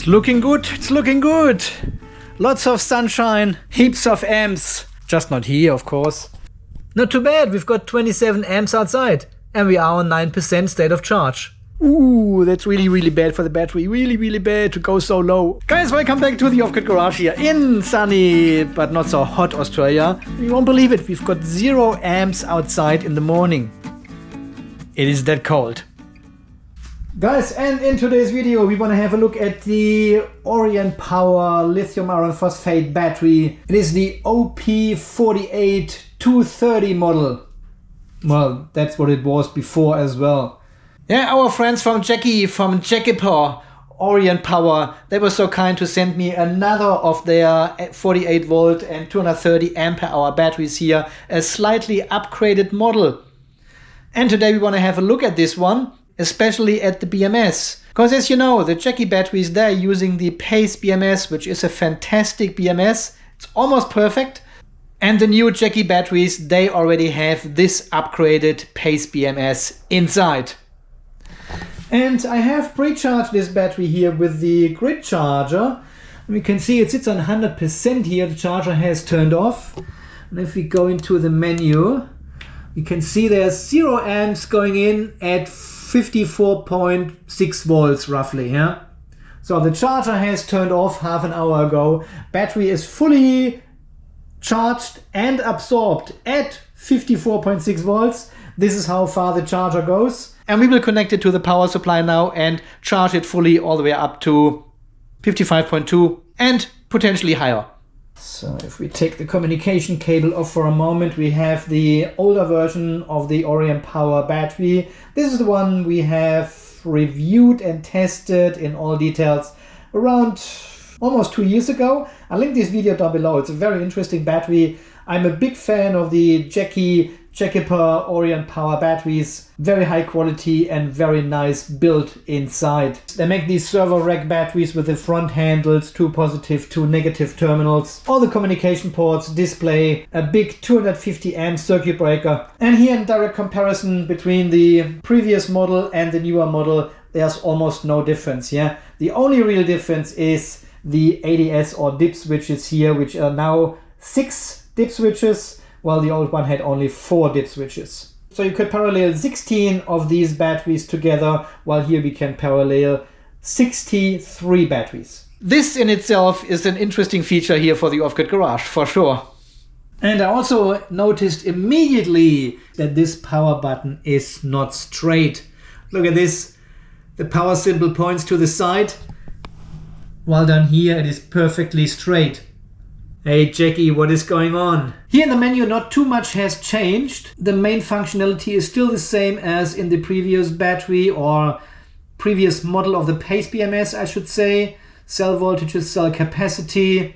It's looking good, it's looking good. Lots of sunshine, heaps of amps. Just not here, of course. Not too bad, we've got 27 amps outside. And we are on 9% state of charge. Ooh, that's really bad for the battery. Really bad to go so low. Guys, welcome back to the Off-Grid Garage here in sunny but not so hot Australia. You won't believe it, we've got 0 amps outside in the morning. It is that cold. Guys, and in today's video we want to have a look at the Orientpower lithium iron phosphate battery. It is the OP48V230 model. Well, that's what it was before as well. Yeah, our friends from Jaki, from Jakiper Orientpower, they were so kind to send me another of their 48 volt and 230 ampere hour batteries here, a slightly upgraded model. And today we want to have a look at this one, especially at the BMS. Because as you know, the Jaki batteries, they're using the Pace BMS, which is a fantastic BMS. It's almost perfect. And the new Jaki batteries, they already have this upgraded Pace BMS inside. And I have pre-charged this battery here with the grid charger. We can see it sits on 100% here. The charger has turned off. And if we go into the menu, you can see there's 0 amps going in at 54.6 volts roughly. Yeah? So the charger has turned off half an hour ago. Battery is fully charged and absorbed at 54.6 volts. This is how far the charger goes. And we will connect it to the power supply now and charge it fully all the way up to 55.2 and potentially higher. So if we take the communication cable off for a moment, we have the older version of the Orientpower battery. This is the one we have reviewed and tested in all details around almost 2 years ago. I'll link this video down below. It's a very interesting battery. I'm a big fan of the Jakiper Orientpower batteries. Very high quality and very nice build inside. They make these server rack batteries with the front handles, 2 positive, 2 negative terminals. All the communication ports, display, a big 250 amp circuit breaker. And here in direct comparison between the previous model and the newer model, there's almost no difference. Yeah, the only real difference is the ADS or dip switches here, which are now 6 dip switches, while the old one had only 4 dip switches. So you could parallel 16 of these batteries together, while here we can parallel 63 batteries. This in itself is an interesting feature here for the Off-Grid Garage, for sure. And I also noticed immediately that this power button is not straight. Look at this. The power symbol points to the side, while down here it is perfectly straight. Hey Jackie, what is going on? Here in the menu not too much has changed. The main functionality is still the same as in the previous battery or previous model of the Pace BMS, I should say. Cell voltages, cell capacity.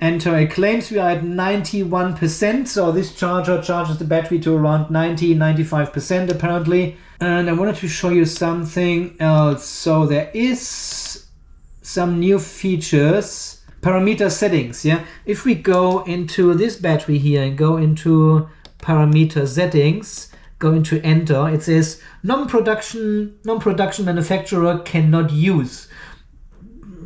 Enter a claims we are at 91%, so this charger charges the battery to around 90-95% apparently. And I wanted to show you something else. So there is some new features. Parameter settings, yeah. If we go into this battery here and go into parameter settings, go into enter, it says non-production manufacturer cannot use.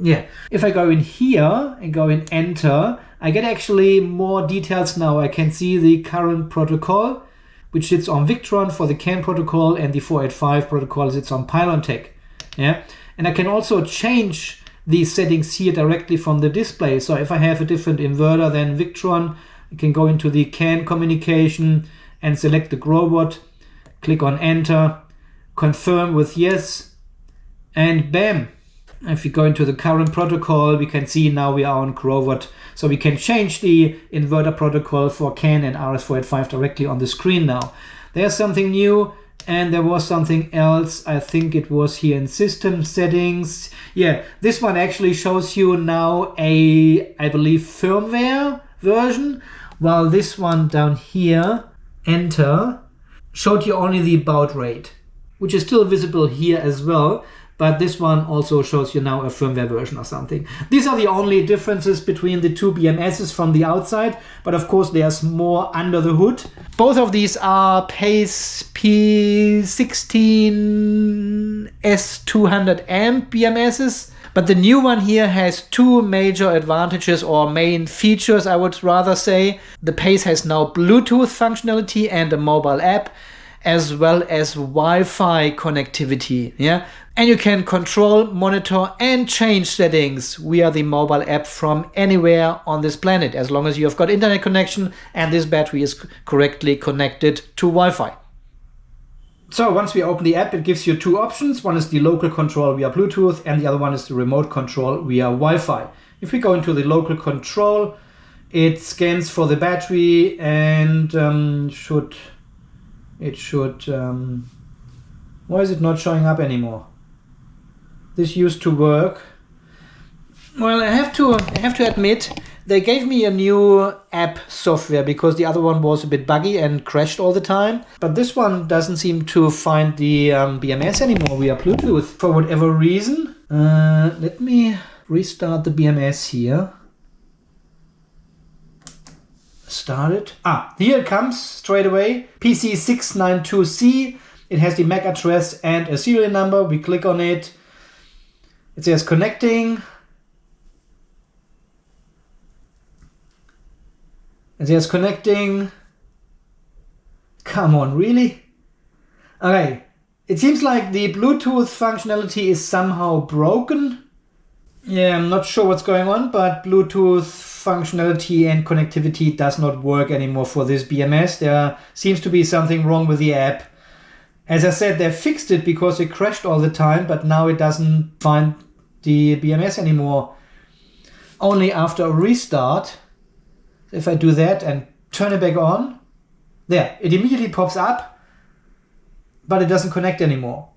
Yeah. If I go in here and go in enter, I get actually more details now. I can see the current protocol, which sits on Victron for the CAN protocol, and the 485 protocol sits on PylonTech. Yeah. And I can also change these settings here directly from the display. So if I have a different inverter than Victron, I can go into the CAN communication and select the Growbot, click on enter, confirm with yes, and bam. If we go into the current protocol, we can see now we are on Growbot. So we can change the inverter protocol for CAN and RS485 directly on the screen now. There's something new. And there was something else, I think it was here in system settings. Yeah, this one actually shows you now a, I believe, firmware version, while this one down here, enter, showed you only the baud rate, which is still visible here as well. But this one also shows you now a firmware version or something. These are the only differences between the two BMSs from the outside, but of course there's more under the hood. Both of these are Pace P16S200 amp BMSs, But the new one here has two major advantages, or main features, I would rather say. The Pace has now Bluetooth functionality and a mobile app, as well as Wi-Fi connectivity. Yeah, and you can control, monitor and change settings via the mobile app from anywhere on this planet, as long as you have got internet connection and this battery is correctly connected to Wi-Fi. So once we open the app, it gives you two options. One is the local control via Bluetooth and the other one is the remote control via Wi-Fi. If we go into the local control, it scans for the battery and why is it not showing up anymore? This used to work. Well, I have to admit, they gave me a new app software because the other one was a bit buggy and crashed all the time. But this one doesn't seem to find the BMS anymore via Bluetooth for whatever reason. Let me restart the BMS here. Start it. Here it comes straight away. PC692C. It has the MAC address and a serial number. We click on it. It says connecting. It says connecting. Come on, really? Okay. It seems like the Bluetooth functionality is somehow broken. Yeah, I'm not sure what's going on, but Bluetooth functionality and connectivity does not work anymore for this BMS. There seems to be something wrong with the app. As I said, they fixed it because it crashed all the time, but now it doesn't find the BMS anymore. Only after a restart. If I do that and turn it back on, there, it immediately pops up, but it doesn't connect anymore.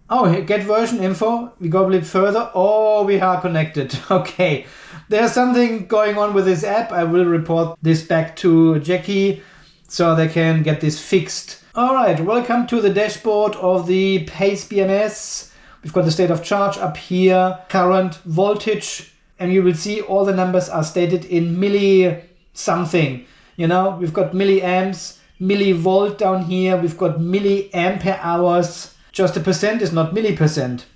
Oh, get version info. We go a bit further. Oh, we are connected. Okay. There's something going on with this app. I will report this back to Jaki so they can get this fixed. All right. Welcome to the dashboard of the Pace BMS. We've got the state of charge up here, current, voltage, and you will see all the numbers are stated in milli something. You know, we've got milliamps, millivolt down here. We've got milliampere hours. Just a percent is not millipercent.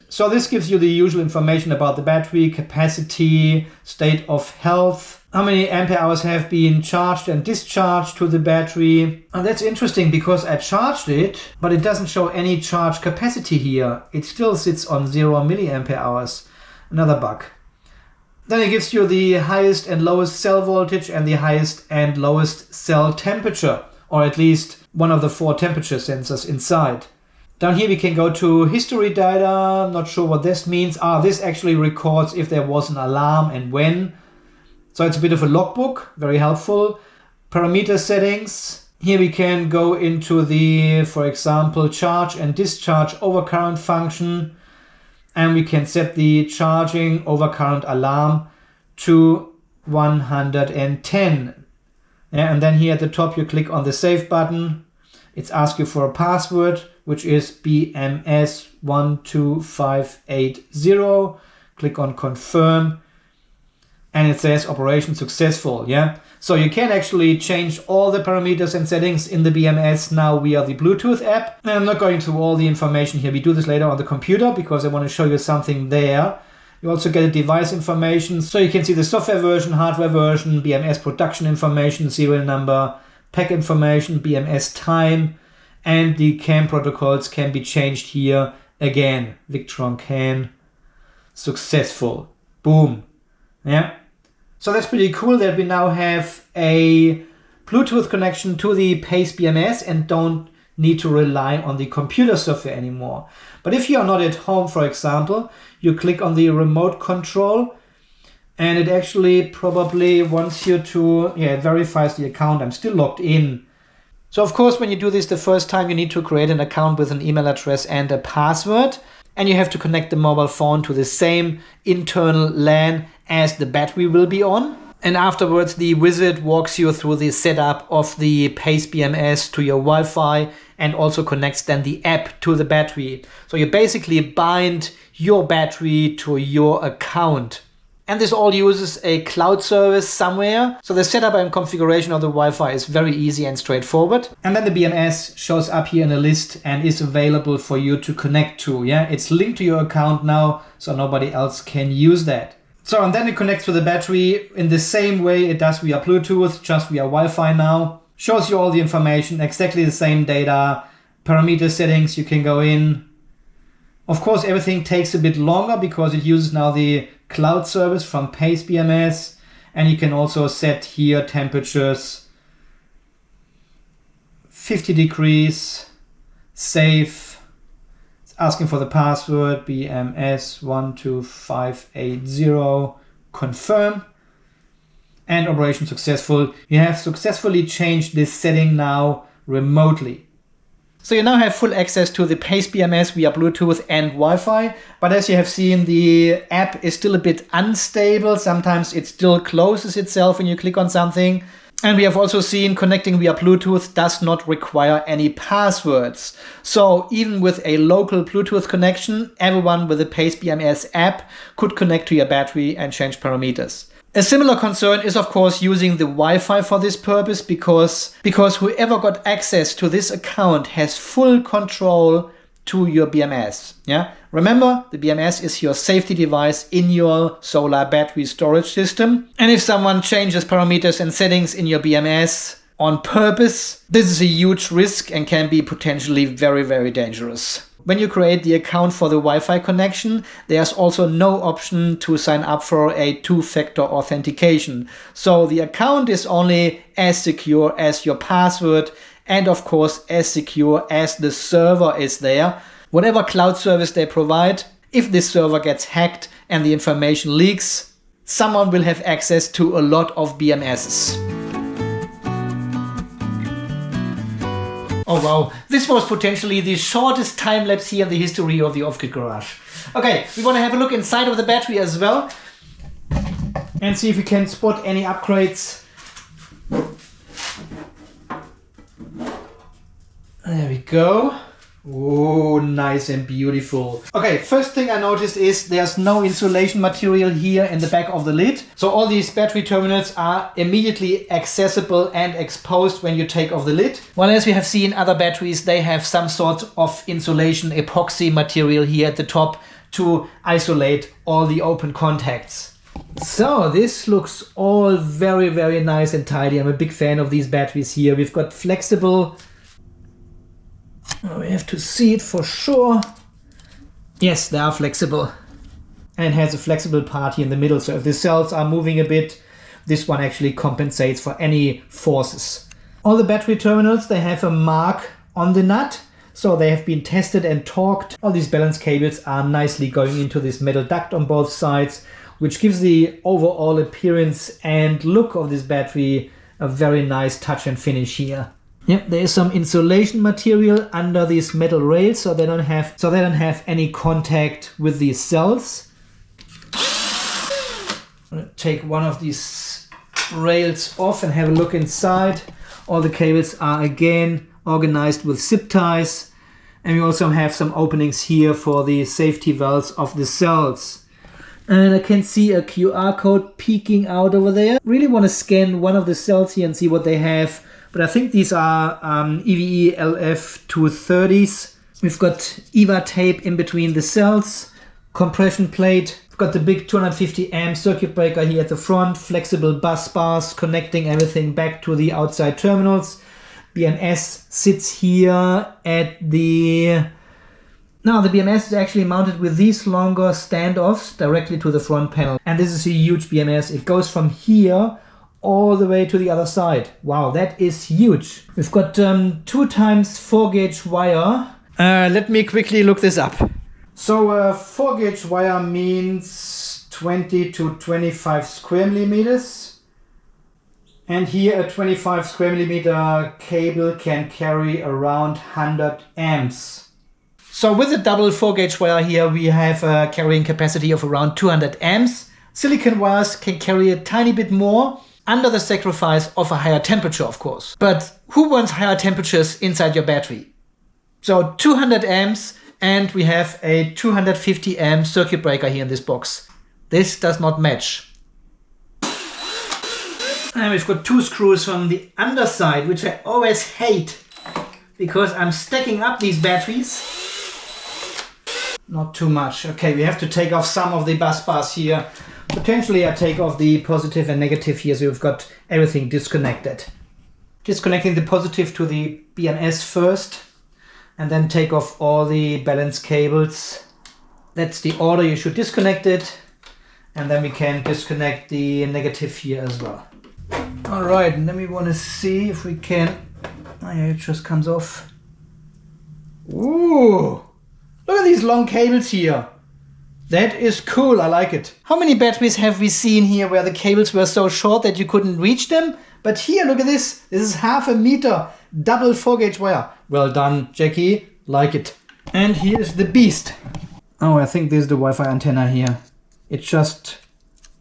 So this gives you the usual information about the battery, capacity, state of health, how many ampere hours have been charged and discharged to the battery. And that's interesting because I charged it, but it doesn't show any charge capacity here. It still sits on 0 milliampere hours. Another bug. Then it gives you the highest and lowest cell voltage and the highest and lowest cell temperature, or at least one of the 4 temperature sensors inside. Down here we can go to history data. Not sure what this means. This actually records if there was an alarm and when. So it's a bit of a logbook, very helpful. Parameter settings. Here we can go into the, for example, charge and discharge overcurrent function. And we can set the charging overcurrent alarm to 110. Yeah, and then here at the top you click on the save button. It's asked you for a password, which is BMS12580. Click on confirm and it says operation successful. Yeah, so you can actually change all the parameters and settings in the BMS now via the Bluetooth app. And I'm not going through all the information here. We do this later on the computer because I want to show you something there. You also get a device information, so you can see the software version, hardware version, BMS production information, serial number, pack information, BMS time, and the CAN protocols can be changed here again. Victron CAN, successful, boom. Yeah, so that's pretty cool that we now have a Bluetooth connection to the Pace BMS and don't need to rely on the computer software anymore. But if you are not at home, for example, you click on the remote control and it actually probably wants you to, it verifies the account. I'm still logged in. So of course, when you do this the first time, you need to create an account with an email address and a password. And you have to connect the mobile phone to the same internal LAN as the battery will be on. And afterwards, the wizard walks you through the setup of the Pace BMS to your Wi-Fi and also connects then the app to the battery. So you basically bind your battery to your account. And this all uses a cloud service somewhere. So the setup and configuration of the Wi-Fi is very easy and straightforward. And then the BMS shows up here in a list and is available for you to connect to. Yeah, it's linked to your account now, so nobody else can use that. So, and then it connects to the battery in the same way it does via Bluetooth, just via Wi-Fi now. Shows you all the information, exactly the same data, parameter settings you can go in. Of course, everything takes a bit longer because it uses now the cloud service from Pace BMS. And you can also set here temperatures, 50 degrees, safe. It's asking for the password, BMS12580, confirm. And operation successful. You have successfully changed this setting now remotely. So you now have full access to the Pace BMS via Bluetooth and Wi-Fi, but as you have seen, the app is still a bit unstable. Sometimes it still closes itself when you click on something. And we have also seen connecting via Bluetooth does not require any passwords. So even with a local Bluetooth connection, everyone with the Pace BMS app could connect to your battery and change parameters. A similar concern is, of course, using the Wi-Fi for this purpose because whoever got access to this account has full control to your BMS. Yeah, remember, the BMS is your safety device in your solar battery storage system. And if someone changes parameters and settings in your BMS on purpose, this is a huge risk and can be potentially very, very dangerous. When you create the account for the Wi-Fi connection, there's also no option to sign up for a two-factor authentication. So the account is only as secure as your password and of course as secure as the server is there. Whatever cloud service they provide, if this server gets hacked and the information leaks, someone will have access to a lot of BMSs. Oh wow, this was potentially the shortest time lapse here in the history of the Off-Grid Garage. Okay, we want to have a look inside of the battery as well and see if we can spot any upgrades. There we go. Oh, nice and beautiful. Okay, first thing I noticed is there's no insulation material here in the back of the lid. So all these battery terminals are immediately accessible and exposed when you take off the lid. While as we have seen other batteries, they have some sort of insulation epoxy material here at the top to isolate all the open contacts. So this looks all very, very nice and tidy. I'm a big fan of these batteries here. We've got flexible. We have to see it for sure. Yes, they are flexible and has a flexible part here in the middle. So if the cells are moving a bit, this one actually compensates for any forces. All the battery terminals, they have a mark on the nut. So they have been tested and torqued. All these balance cables are nicely going into this metal duct on both sides, which gives the overall appearance and look of this battery a very nice touch and finish here. Yep, there is some insulation material under these metal rails, so they don't have any contact with these cells. I'm gonna take one of these rails off and have a look inside. All the cables are again organized with zip ties, and we also have some openings here for the safety valves of the cells. And I can see a QR code peeking out over there. Really want to scan one of the cells here and see what they have. But I think these are EVE LF230s. We've got EVA tape in between the cells, compression plate. We've got the big 250 amp circuit breaker here at the front, flexible bus bars connecting everything back to the outside terminals. BMS sits here at the... Now the BMS is actually mounted with these longer standoffs directly to the front panel. And this is a huge BMS. It goes from here all the way to the other side. Wow, that is huge. We've got 2 times 4 gauge wire. Let me quickly look this up. So 4 gauge wire means 20 to 25 square millimeters. And here a 25 square millimeter cable can carry around 100 amps. So with the double 4 gauge wire here, we have a carrying capacity of around 200 amps. Silicon wires can carry a tiny bit more, under the sacrifice of a higher temperature, of course. But who wants higher temperatures inside your battery? So 200 amps, and we have a 250 amp circuit breaker here in this box. This does not match. And we've got 2 screws from the underside, which I always hate because I'm stacking up these batteries. Not too much. Okay, we have to take off some of the bus bars here. Potentially I take off the positive and negative here, so we've got everything disconnected. Disconnecting the positive to the BMS first, and then take off all the balance cables. That's the order you should disconnect it, and then we can disconnect the negative here as well. All right, and then we want to see if we can. Oh yeah, it just comes off. Ooh, look at these long cables here. That is cool, I like it. How many batteries have we seen here where the cables were so short that you couldn't reach them? But here, look at this. This is 0.5 meter double 4-gauge wire. Well done, Jackie. Like it. And here's the beast. Oh, I think this is the Wi-Fi antenna here. It's just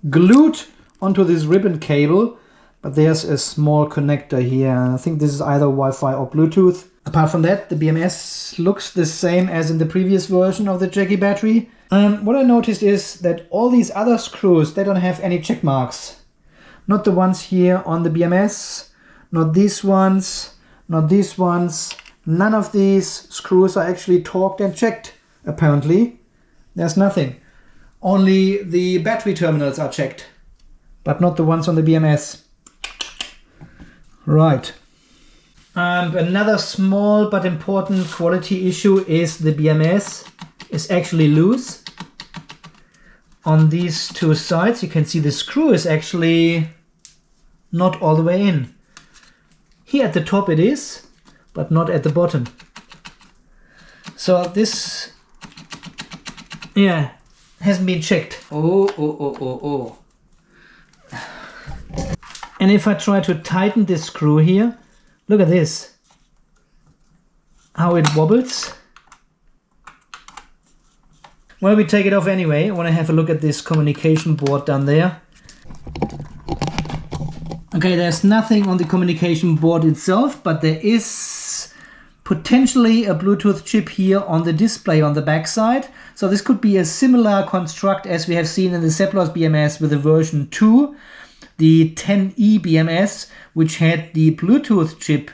glued onto this ribbon cable. But there's a small connector here. I think this is either Wi-Fi or Bluetooth. Apart from that, the BMS looks the same as in the previous version of the Jaki battery. What I noticed is that all these other screws, they don't have any check marks. Not the ones here on the BMS, not these ones, not these ones. None of these screws are actually torqued and checked, apparently. There's nothing. Only the battery terminals are checked, but not the ones on the BMS. Right. Another small but important quality issue is the BMS is actually loose. On these 2 sides you can see the screw is actually not all the way in. Here at the top it is, but not at the bottom. So this, yeah, hasn't been checked. Oh. And if I try to tighten this screw here, look at this, how it wobbles. Well, we take it off anyway. I want to have a look at this communication board down there. Okay, there's nothing on the communication board itself, but there is potentially a Bluetooth chip here on the display on the back side. So this could be a similar construct as we have seen in the Seplos BMS with the version 2, the 10E BMS, which had the Bluetooth chip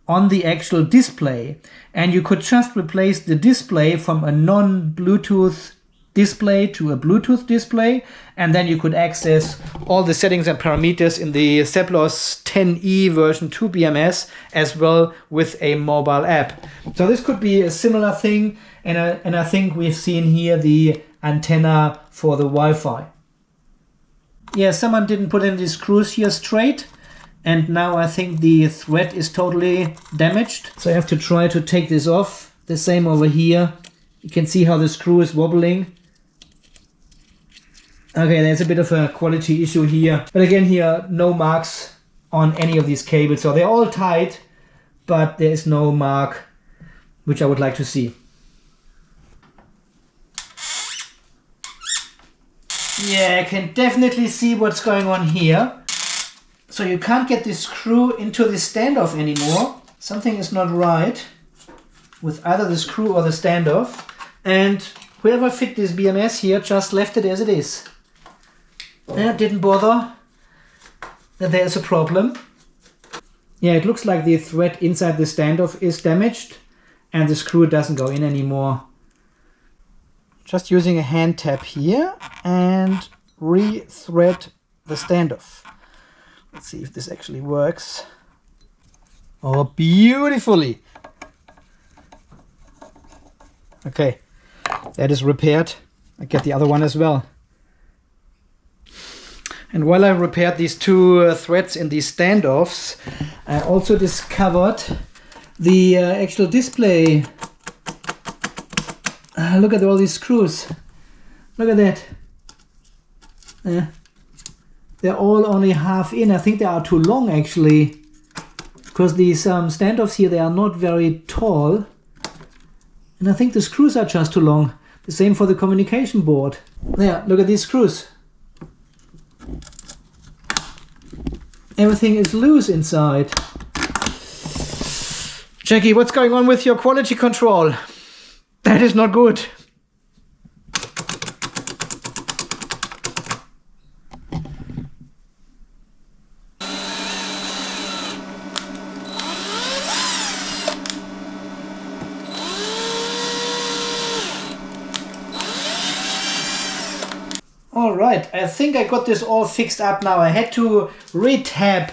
on the actual display, and you could just replace the display from a non-Bluetooth display to a Bluetooth display, and then you could access all the settings and parameters in the Seplos 10E version 2 BMS as well with a mobile app. So this could be a similar thing, and I think we've seen here the antenna for the Wi-Fi. Yeah, someone didn't put in the screws here straight, and now I think the thread is totally damaged. So I have to try to take this off. The same over here. You can see how the screw is wobbling. Okay, there's a bit of a quality issue here. But again here, no marks on any of these cables. So they're all tight, but there is no mark, which I would like to see. Yeah, I can definitely see what's going on here. So you can't get this screw into the standoff anymore. Something is not right with either the screw or the standoff. And whoever fit this BMS here just left it as it is. Yeah, didn't bother that there's a problem. Yeah, it looks like the thread inside the standoff is damaged and the screw doesn't go in anymore. Just using a hand tap here and re-thread the standoff. Let's see if this actually works. Oh, beautifully. Okay, that is repaired. I get the other one as well. And while I repaired these 2 threads in these standoffs, I also discovered the actual display. Look at all these screws. Look at that. They're all only half in. I think they are too long actually, because these standoffs here, they are not very tall. And I think the screws are just too long. The same for the communication board. There, look at these screws. Everything is loose inside. Jackie, what's going on with your quality control? That is not good. Alright, I think I got this all fixed up now. I had to re-tab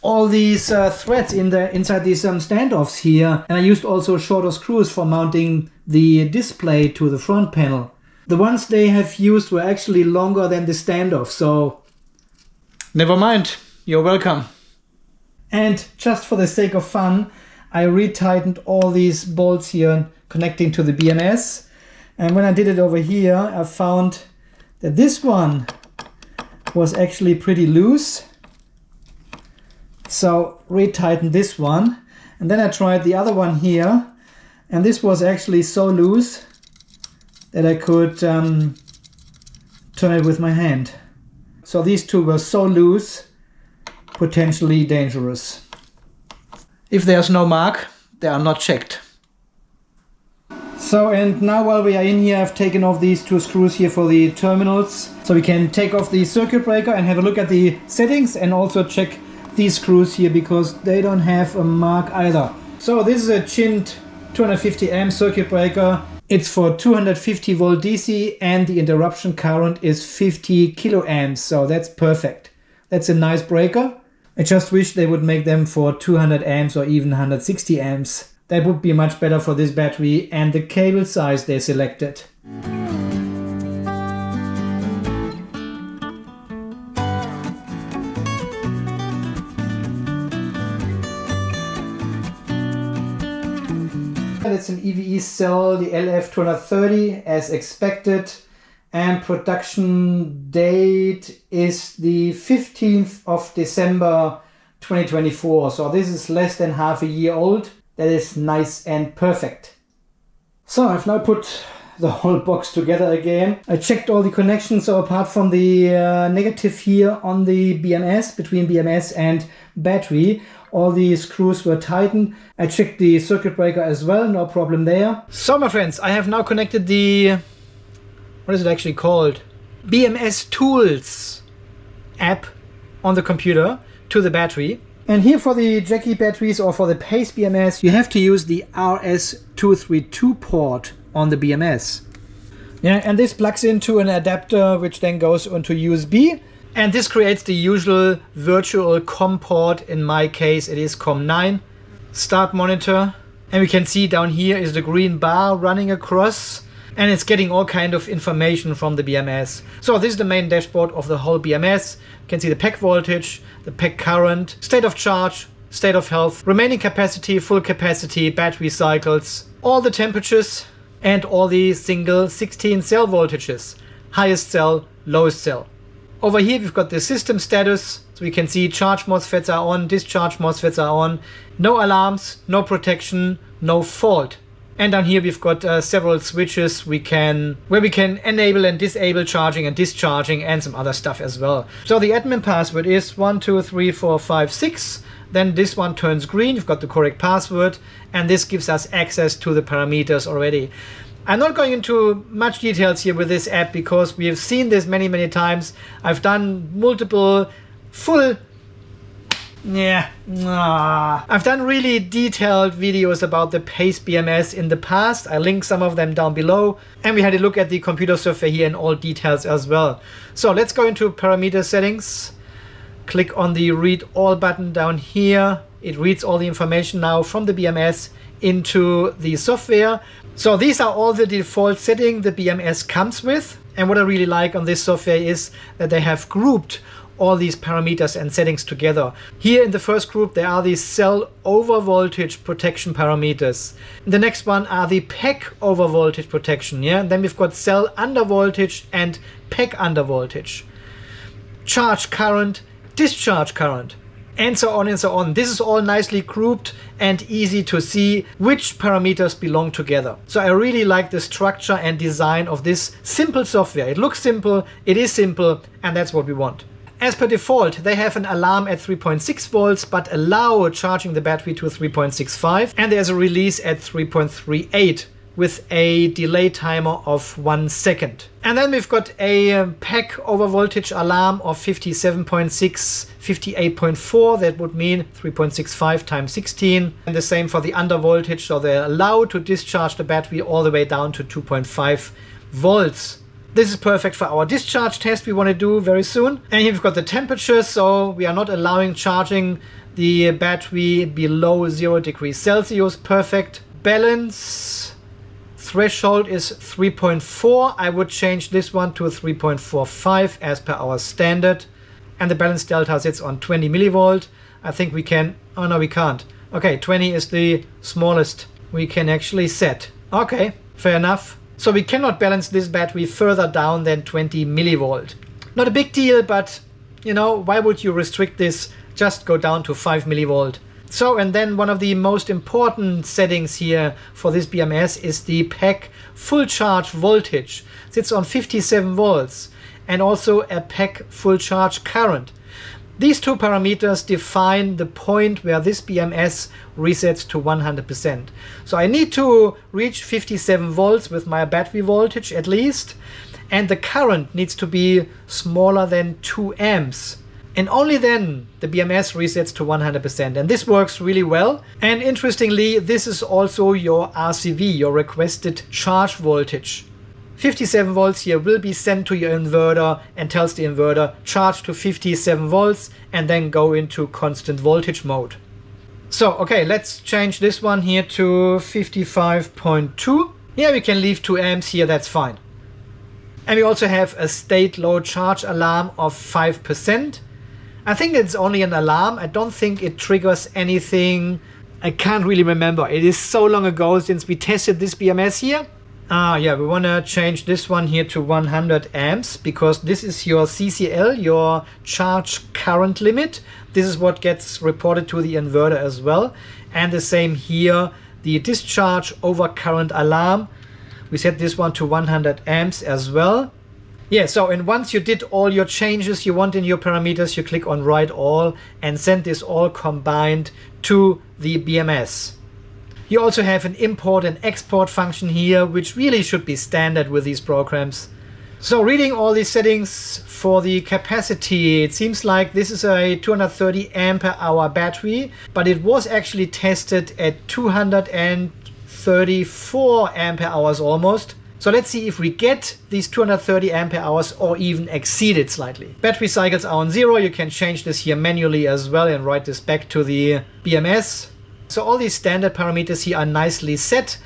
all these threads inside these standoffs here. And I used also shorter screws for mounting the display to the front panel. The ones they have used were actually longer than the standoff, so never mind, you're welcome. And just for the sake of fun, I retightened all these bolts here connecting to the BMS. And when I did it over here, I found that this one was actually pretty loose. So retightened this one. And then I tried the other one here. And this was actually so loose that I could turn it with my hand. So these two were so loose, potentially dangerous. If there's no mark, they are not checked. So, and now while we are in here, I've taken off these two screws here for the terminals. So we can take off the circuit breaker and have a look at the settings and also check these screws here because they don't have a mark either. So this is a chinned 250 amp circuit breaker. It's for 250 volt DC and the interruption current is 50 kiloamps, so that's perfect. That's a nice breaker. I just wish they would make them for 200 amps or even 160 amps. That would be much better for this battery and the cable size they selected. It's an EVE cell, the LF230 as expected, and production date is the 15th of December 2024. So this is less than half a year old. That is nice and perfect. So I've now put the whole box together again. I checked all the connections, so apart from the negative here on the BMS, between BMS and battery, all the screws were tightened. I checked the circuit breaker as well, no problem there. So my friends, I have now connected the, what is it actually called? BMS Tools app on the computer to the battery. And here for the Jaki batteries or for the Pace BMS, you have to use the RS232 port on the BMS. Yeah, and this plugs into an adapter which then goes onto USB. And this creates the usual virtual COM port. In my case, it is COM9. Start monitor. And we can see down here is the green bar running across. And it's getting all kind of information from the BMS. So this is the main dashboard of the whole BMS. You can see the pack voltage, the pack current, state of charge, state of health, remaining capacity, full capacity, battery cycles, all the temperatures, and all the single 16 cell voltages. Highest cell, lowest cell. Over here we've got the system status, so we can see charge MOSFETs are on, discharge MOSFETs are on, no alarms, no protection, no fault. And down here we've got several switches where we can enable and disable charging and discharging and some other stuff as well. So the admin password is 123456. Then this one turns green, you've got the correct password, and this gives us access to the parameters already. I'm not going into much details here with this app because we have seen this many times. I've done multiple I've done really detailed videos about the Pace BMS in the past. I link some of them down below, and we had a look at the computer software here in all details as well. So let's go into parameter settings. Click on the read all button down here. It reads all the information now from the BMS into the software. So these are all the default settings the BMS comes with. And what I really like on this software is that they have grouped all these parameters and settings together. Here in the first group there are these cell over voltage protection parameters. The next one are the pack over voltage protection. And then we've got cell under voltage and pack under voltage. Charge current, discharge current, and so on and so on. This is all nicely grouped and easy to see which parameters belong together. So I really like the structure and design of this simple software. It looks simple, it is simple, and that's what we want. As per default, they have an alarm at 3.6 volts, but allow charging the battery to 3.65, and there's a release at 3.38 with a delay timer of 1 second. And then we've got a pack over voltage alarm of 57.6, 58.4. That would mean 3.65 times 16. And the same for the under voltage, so they're allowed to discharge the battery all the way down to 2.5 volts. This is perfect for our discharge test we want to do very soon. And here we've got the temperature, so we are not allowing charging the battery below 0 degrees Celsius. Perfect. Balance threshold is 3.4. I would change this one to 3.45 as per our standard. And the balance delta sits on 20 millivolt. I think we can, oh no, we can't. Okay, 20 is the smallest we can actually set. Okay, fair enough. So we cannot balance this battery further down than 20 millivolt. Not a big deal, but you know, why would you restrict this? Just go down to 5 millivolt. So, and then one of the most important settings here for this BMS is the pack full charge voltage. It sits on 57 volts and also a pack full charge current. These two parameters define the point where this BMS resets to 100%. So I need to reach 57 volts with my battery voltage at least, and the current needs to be smaller than 2 amps. And only then the BMS resets to 100%. And this works really well. And interestingly, this is also your RCV, your requested charge voltage. 57 volts here will be sent to your inverter and tells the inverter charge to 57 volts and then go into constant voltage mode. So, okay, let's change this one here to 55.2. Yeah, we can leave 2 amps here, that's fine. And we also have a state low charge alarm of 5%. I think it's only an alarm. I don't think it triggers anything. I can't really remember. It is so long ago since we tested this BMS here. Yeah, we want to change this one here to 100 amps because this is your CCL, your charge current limit. This is what gets reported to the inverter as well. And the same here, the discharge over current alarm. We set this one to 100 amps as well. Yeah, so and once you did all your changes you want in your parameters, you click on write all and send this all combined to the BMS. You also have an import and export function here, which really should be standard with these programs. So reading all these settings for the capacity, it seems like this is a 230 ampere hour battery, but it was actually tested at 234 ampere hours almost. So let's see if we get these 230 ampere hours or even exceed it slightly. Battery cycles are on 0. You can change this here manually as well and write this back to the BMS. So all these standard parameters here are nicely set.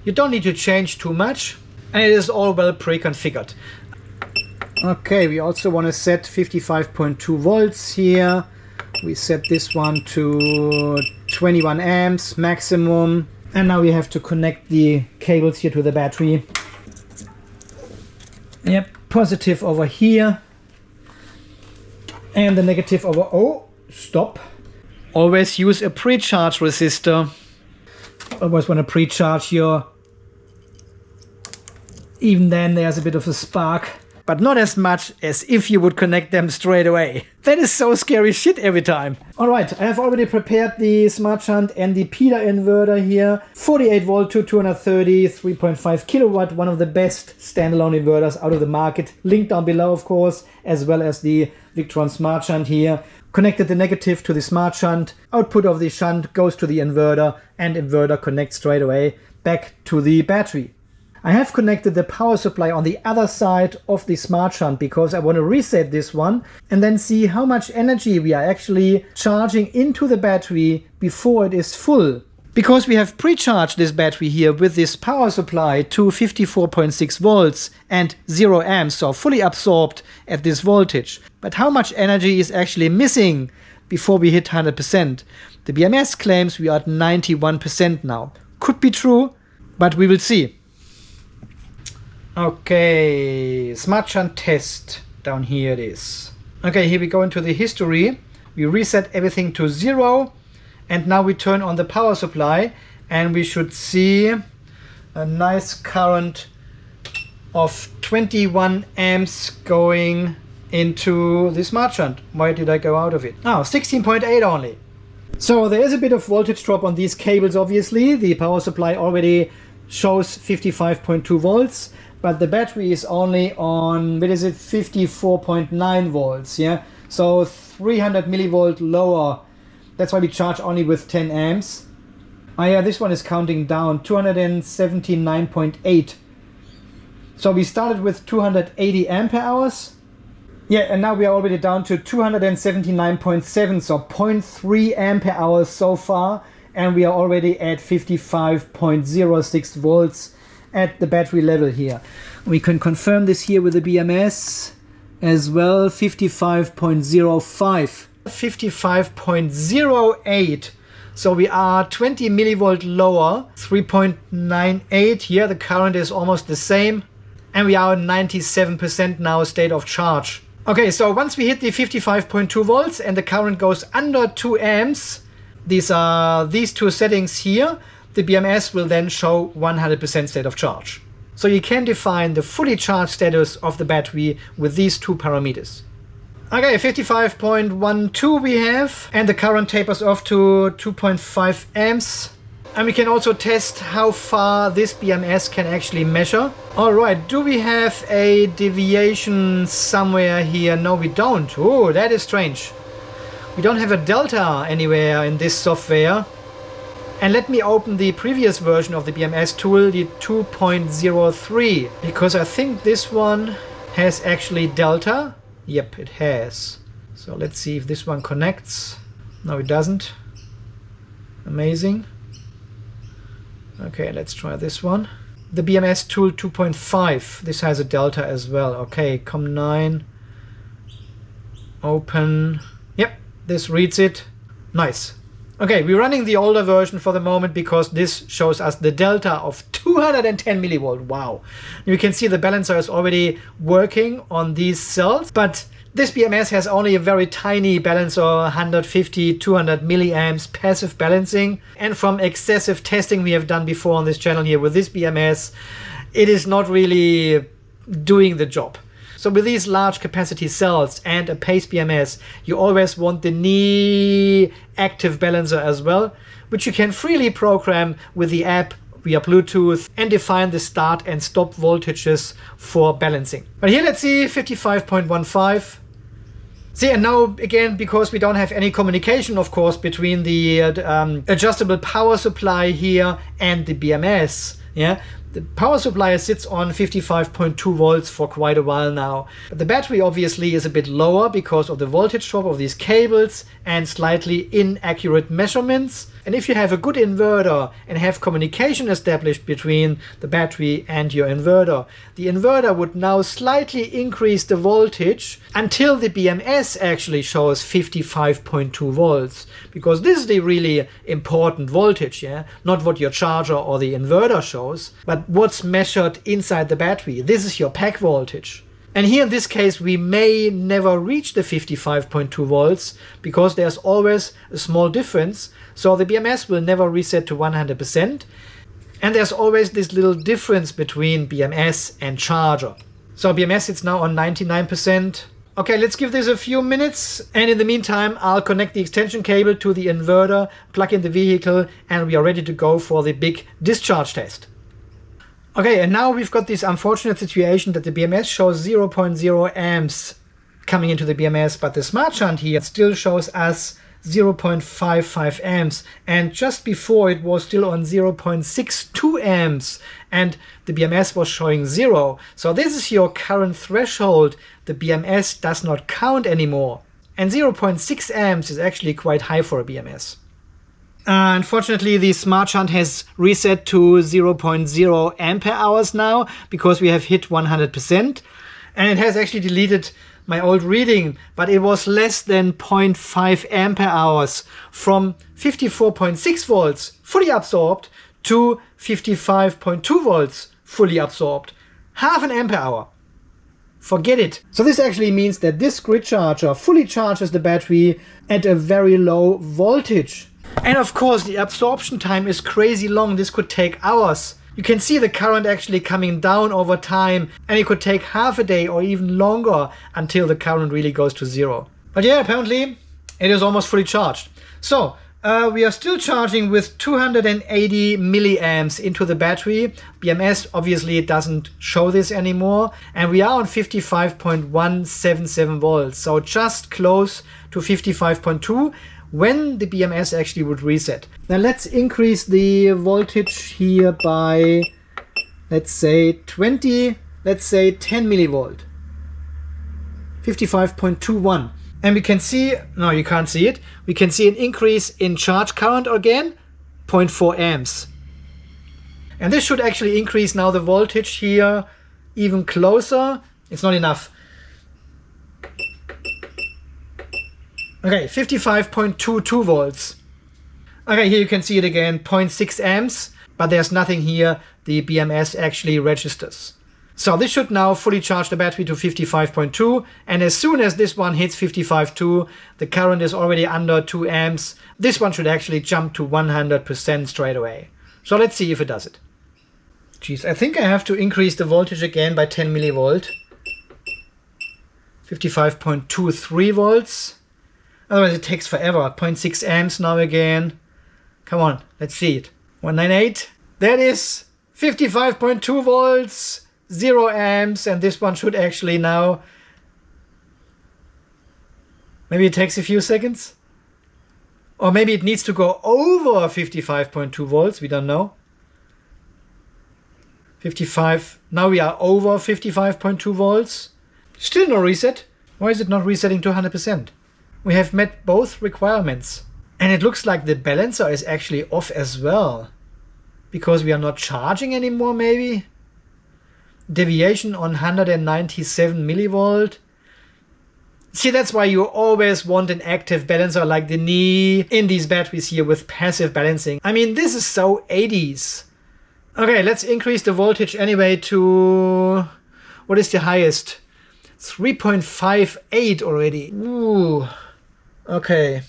You don't need to change too much and it is all well pre-configured. Okay, we also want to set 55.2 volts here. We set this one to 21 amps maximum. And now we have to connect the cables here to the battery. Yep, positive over here. And the negative over, oh, stop. Always use a precharge resistor. Always want to precharge your... Even then there's a bit of a spark. But not as much as if you would connect them straight away. That is so scary shit every time. Alright, I have already prepared the smart shunt and the Peter inverter here. 48 volt to 230, 3.5 kilowatt, one of the best standalone inverters out of the market. Link down below of course, as well as the Victron smart shunt here. Connected the negative to the smart shunt. Output of the shunt goes to the inverter and inverter connects straight away back to the battery. I have connected the power supply on the other side of the smart shunt because I want to reset this one and then see how much energy we are actually charging into the battery before it is full. Because we have pre-charged this battery here with this power supply to 54.6 volts and 0 amps, so fully absorbed at this voltage. But how much energy is actually missing before we hit 100%? The BMS claims we are at 91% now. Could be true, but we will see. Okay, smart shunt test, down here it is. Okay, here we go into the history. We reset everything to 0 and now we turn on the power supply and we should see a nice current of 21 amps going into the smart shunt. Why did I go out of it? Oh, 16.8 only. So there is a bit of voltage drop on these cables obviously. The power supply already shows 55.2 volts. But the battery is only on, what is it, 54.9 volts, yeah? So 300 millivolt lower. That's why we charge only with 10 amps. Oh yeah, this one is counting down, 279.8. So we started with 280 ampere hours. Yeah, and now we are already down to 279.7, so 0.3 ampere hours so far. And we are already at 55.06 volts at the battery level here. We can confirm this here with the BMS as well, 55.05. 55.08. So we are 20 millivolt lower, 3.98 here. The current is almost the same. And we are at 97% now state of charge. Okay, so once we hit the 55.2 volts and the current goes under 2 amps, these are these two settings here, the BMS will then show 100% state of charge. So you can define the fully charged status of the battery with these two parameters. Okay, 55.12 we have, and the current tapers off to 2.5 amps. And we can also test how far this BMS can actually measure. All right, do we have a deviation somewhere here? No, we don't. Oh, that is strange. We don't have a delta anywhere in this software. And let me open the previous version of the BMS tool, the 2.03, because I think this one has actually delta. Yep, it has. So let's see if this one connects. No, it doesn't. Amazing. Okay, let's try this one. The BMS tool 2.5. This has a delta as well. Okay, COM9. Open. Yep, this reads it. Nice. Okay, we're running the older version for the moment because this shows us the delta of 210 millivolt. Wow. You can see the balancer is already working on these cells, but this BMS has only a very tiny balancer, 150, 200 milliamps passive balancing. And from excessive testing we have done before on this channel here with this BMS, it is not really doing the job. So with these large capacity cells and a Pace BMS, you always want the knee active balancer as well, which you can freely program with the app via Bluetooth and define the start and stop voltages for balancing. But here let's see 55.15. See, and now again, because we don't have any communication, of course, between the adjustable power supply here and the BMS, yeah, the power supply sits on 55.2 volts for quite a while now. But the battery obviously is a bit lower because of the voltage drop of these cables and slightly inaccurate measurements. And if you have a good inverter and have communication established between the battery and your inverter, the inverter would now slightly increase the voltage until the BMS actually shows 55.2 volts. Because this is the really important voltage, yeah? Not what your charger or the inverter shows, but what's measured inside the battery. This is your pack voltage. And here in this case, we may never reach the 55.2 volts because there's always a small difference. So the BMS will never reset to 100%. And there's always this little difference between BMS and charger. So BMS is now on 99%. Okay, let's give this a few minutes. And in the meantime, I'll connect the extension cable to the inverter, plug in the vehicle, and we are ready to go for the big discharge test. Okay, and now we've got this unfortunate situation that the BMS shows 0.0 amps coming into the BMS, but the smart shunt here still shows us 0.55 amps. And just before it was still on 0.62 amps and the BMS was showing 0. So this is your current threshold. The BMS does not count anymore. And 0.6 amps is actually quite high for a BMS. Unfortunately, the smart shunt has reset to 0.0 ampere hours now because we have hit 100%. And it has actually deleted my old reading, but it was less than 0.5 ampere hours from 54.6 volts fully absorbed to 55.2 volts fully absorbed. Half an ampere hour. Forget it. So this actually means that this grid charger fully charges the battery at a very low voltage. And of course, the absorption time is crazy long. This could take hours. You can see the current actually coming down over time, and it could take half a day or even longer until the current really goes to 0. But yeah, apparently it is almost fully charged. So we are still charging with 280 milliamps into the battery. BMS obviously doesn't show this anymore, and we are on 55.177 volts, so just close to 55.2 when the BMS actually would reset. Now let's increase the voltage here by, let's say, 20 let's say 10 millivolt. 55.21. And we can see, no, you can't see it. We can see an increase in charge current again, 0.4 amps. And this should actually increase now the voltage here even closer. It's not enough. Okay, 55.22 volts. Okay, here you can see it again, 0.6 amps, but there's nothing here the BMS actually registers. So this should now fully charge the battery to 55.2, and as soon as this one hits 55.2, the current is already under 2 amps. This one should actually jump to 100% straight away. So let's see if it does it. Geez, I think I have to increase the voltage again by 10 millivolt. 55.23 volts. Otherwise it takes forever. 0.6 amps now again. Come on, let's see it. 198. That is 55.2 volts, 0 amps, and this one should actually now... Maybe it takes a few seconds? Or maybe it needs to go over 55.2 volts, we don't know. 55, now we are over 55.2 volts. Still no reset. Why is it not resetting to 100%? We have met both requirements. And it looks like the balancer is actually off as well. Because we are not charging anymore, maybe? Deviation on 197 millivolt. See, that's why you always want an active balancer like the knee in these batteries here with passive balancing. I mean, this is so 80s. Okay, let's increase the voltage anyway to... What is the highest? 3.58 already. Ooh. Okay.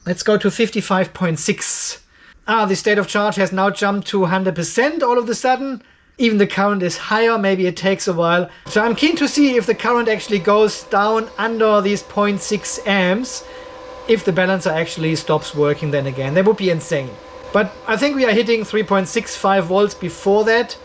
Let's go to 55.6. Ah, the state of charge has now jumped to 100% all of a sudden. Even the current is higher, maybe it takes a while. So I'm keen to see if the current actually goes down under these 0.6 amps. If the balancer actually stops working then again. That would be insane. But I think we are hitting 3.65 volts before that.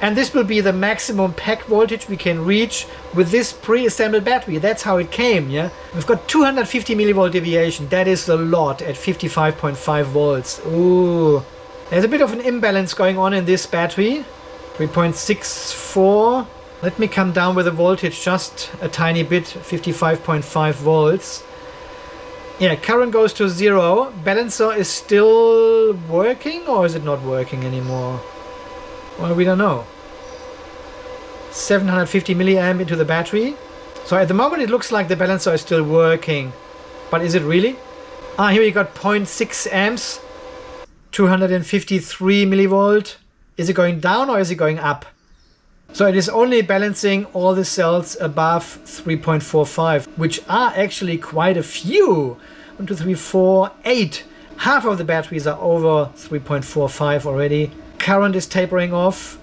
And this will be the maximum pack voltage we can reach with this pre-assembled battery. That's how it came, yeah? We've got 250 millivolt deviation. That is a lot at 55.5 volts. Ooh. There's a bit of an imbalance going on in this battery. 3.64. Let me come down with the voltage just a tiny bit. 55.5 volts. Yeah, current goes to 0. Balancer is still working, or is it not working anymore? Well, we don't know. 750 milliamp into the battery. So at the moment it looks like the balancer is still working. But is it really? Ah, here we got 0.6 amps. 253 millivolt. Is it going down or is it going up? So it is only balancing all the cells above 3.45, which are actually quite a few. 1, 2, 3, 4, 8. Half of the batteries are over 3.45 already. Current is tapering off.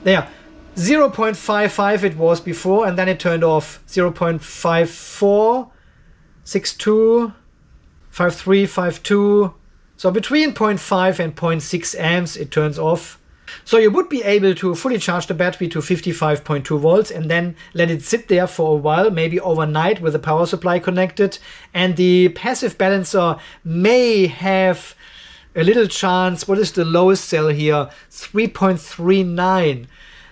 There, 0.55 it was before, and then it turned off. 0.54, 62, 53, 52. So between 0.5 and 0.6 amps it turns off. So you would be able to fully charge the battery to 55.2 volts and then let it sit there for a while, maybe overnight with the power supply connected. And the passive balancer may have a little chance. What is the lowest cell here? 3.39.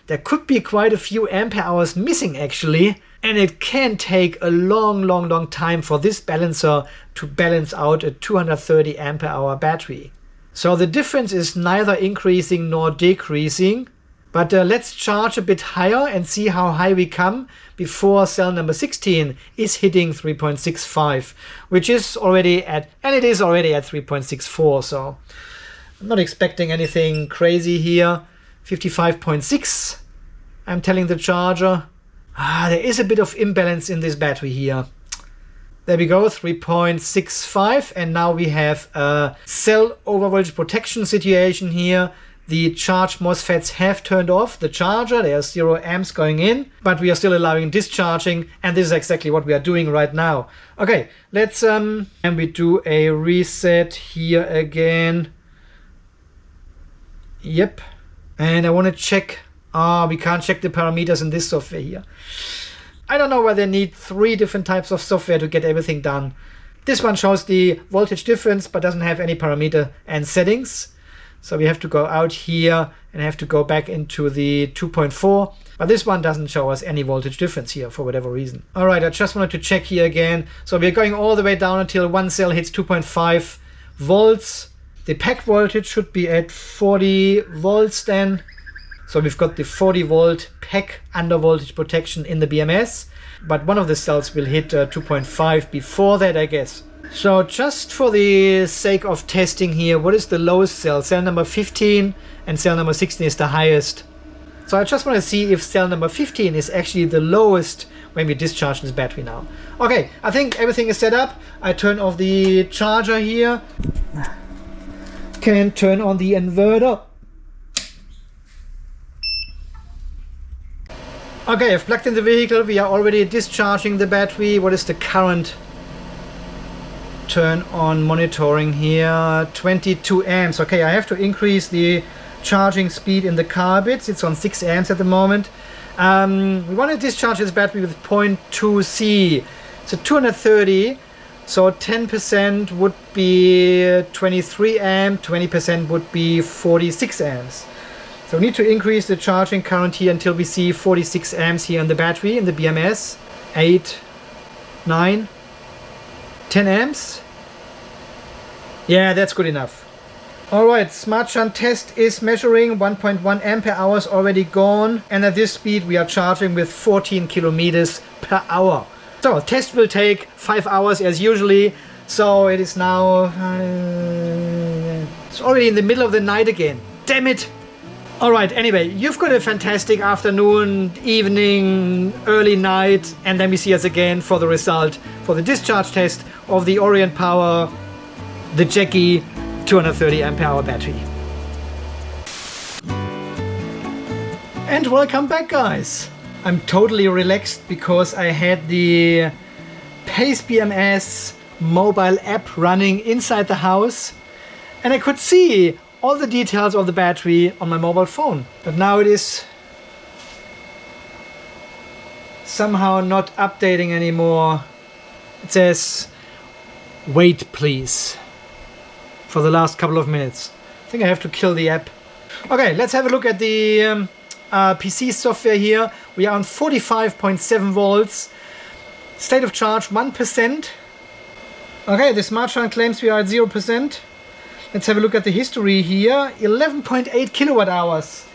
There could be quite a few ampere hours missing actually. And it can take a long time for this balancer to balance out a 230 ampere hour battery. So the difference is neither increasing nor decreasing. But let's charge a bit higher and see how high we come before cell number 16 is hitting 3.65, which is already at, and it is already at 3.64. So I'm not expecting anything crazy here. 55.6, I'm telling the charger. Ah, there is a bit of imbalance in this battery here. There we go, 3.65, and now we have a cell overvoltage protection situation here. The charge MOSFETs have turned off the charger. There's 0 amps going in, but we are still allowing discharging, and this is exactly what we are doing right now. Okay, let's and we do a reset here again. Yep, and I want to check. We can't check the parameters in this software here. I don't know why they need 3 different types of software to get everything done. This one shows the voltage difference but doesn't have any parameter and settings. So we have to go out here and have to go back into the 2.4. But this one doesn't show us any voltage difference here for whatever reason. All right, I just wanted to check here again. So we're going all the way down until one cell hits 2.5 volts. The pack voltage should be at 40 volts then. So we've got the 40 volt pack under voltage protection in the BMS. But one of the cells will hit 2.5 before that, I guess. So just for the sake of testing here, what is the lowest cell? Cell number 15 and cell number 16 is the highest. So I just want to see if cell number 15 is actually the lowest when we discharge this battery now. Okay, I think everything is set up. I turn off the charger here. Can turn on the inverter. Okay, I've plugged in the vehicle. We are already discharging the battery. What is the current? Turn on monitoring here, 22 amps. Okay, I have to increase the charging speed in the car a bit. It's on 6 amps at the moment. We want to discharge this battery with 0.2 C. So 230. So 10% would be 23 amp, 20% would be 46 amps. So we need to increase the charging current here until we see 46 amps here in the battery, in the BMS. 8, 9, 10 amps. Yeah, that's good enough. Alright, smart shunt test is measuring 1.1 ampere hours already gone, and at this speed we are charging with 14 kilometers per hour. So test will take 5 hours as usually. So it is now it's already in the middle of the night again. Damn it! Alright, anyway, you've got a fantastic afternoon, evening, early night, and then we see us again for the result for the discharge test of the Orientpower, the Jaki 230 ampere hour battery. And welcome back, guys. I'm totally relaxed because I had the Pace BMS mobile app running inside the house, and I could see all the details of the battery on my mobile phone. But now it is somehow not updating anymore. It says, wait please, for the last couple of minutes. I think I have to kill the app. Okay, let's have a look at the PC software here. We are on 45.7 volts. State of charge 1%. Okay, the smart shunt claims we are at 0%. Let's have a look at the history here. 11.8 kilowatt hours.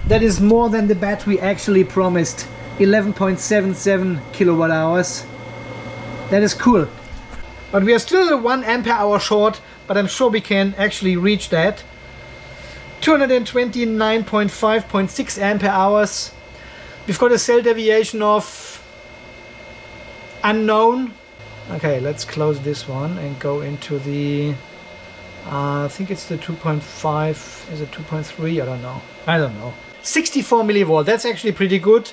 That is more than the battery actually promised. 11.77 kilowatt hours. That is cool. But we are still 1 ampere hour short, but I'm sure we can actually reach that. 229.5.6 ampere hours. We've got a cell deviation of unknown. Okay, let's close this one and go into the I think it's the 2.5. Is it 2.3? I don't know. 64 millivolt. That's actually pretty good.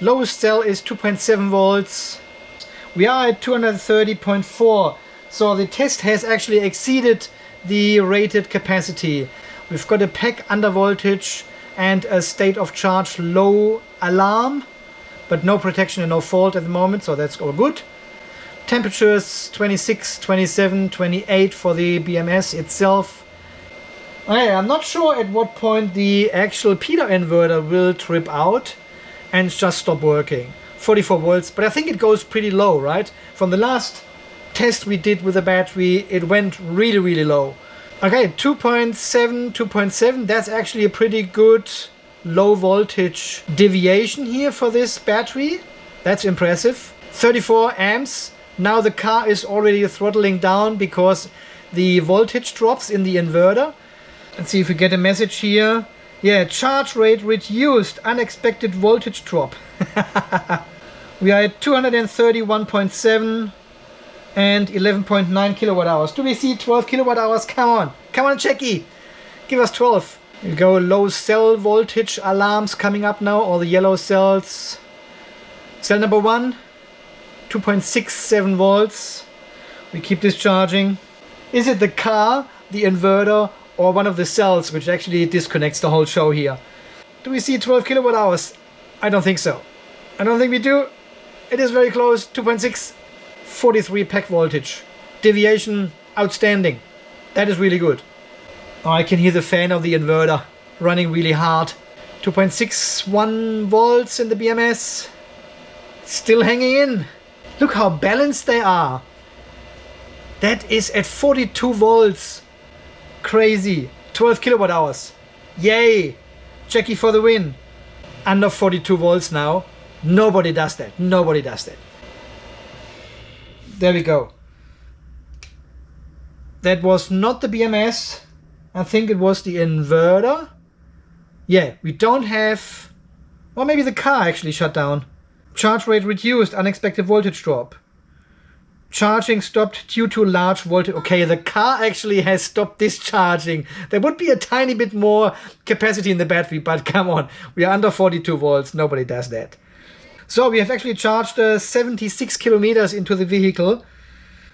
Lowest cell is 2.7 volts. We are at 230.4. So the test has actually exceeded the rated capacity. We've got a pack under voltage and a state of charge low alarm, but no protection and no fault at the moment, so that's all good. Temperatures 26, 27, 28 for the BMS itself. Okay, I'm not sure at what point the actual Peter inverter will trip out and just stop working. 44 volts, but I think it goes pretty low, right? From the last test we did with the battery, it went really, really low. Okay, 2.7, 2.7, that's actually a pretty good low voltage deviation here for this battery. That's impressive. 34 amps. Now the car is already throttling down because the voltage drops in the inverter. Let's see if we get a message here. Yeah, charge rate reduced, unexpected voltage drop. We are at 231.7 and 11.9 kilowatt hours. Do we see 12 kilowatt hours? Come on, Jaki, give us 12. Here we go, low cell voltage alarms coming up now, all the yellow cells. Cell number 1. 2.67 volts. We keep discharging. Is it the car, the inverter, or one of the cells which actually disconnects the whole show here? Do we see 12 kilowatt hours? I don't think so. I don't think we do. It is very close. 2.6, 43 pack voltage. Deviation outstanding. That is really good. Oh, I can hear the fan of the inverter running really hard. 2.61 volts in the BMS. Still hanging in. Look how balanced they are. That is at 42 volts. Crazy. 12 kilowatt hours. Yay. Jaki for the win. Under 42 volts now. Nobody does that. Nobody does that. There we go. That was not the BMS. I think it was the inverter. Yeah, we don't have... Or maybe the car actually shut down. Charge rate reduced, unexpected voltage drop. Charging stopped due to large voltage. Okay, the car actually has stopped discharging. There would be a tiny bit more capacity in the battery, but come on. We are under 42 volts. Nobody does that. So we have actually charged 76 kilometers into the vehicle.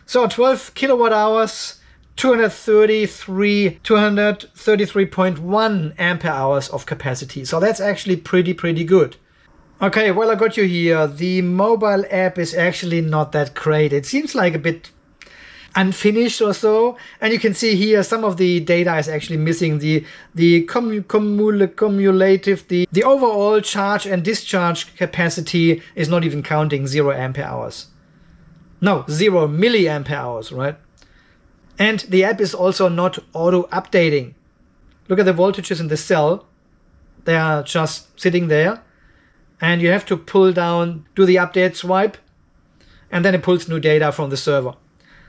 So 12 kilowatt hours, 233.1 ampere hours of capacity. So that's actually pretty good. Okay, well, I got you here. The mobile app is actually not that great. It seems like a bit unfinished or so. And you can see here some of the data is actually missing. The cumulative, the overall charge and discharge capacity is not even counting 0 ampere hours. No, 0 milliampere hours, right? And the app is also not auto-updating. Look at the voltages in the cell. They are just sitting there. And you have to pull down, do the update swipe, and then it pulls new data from the server.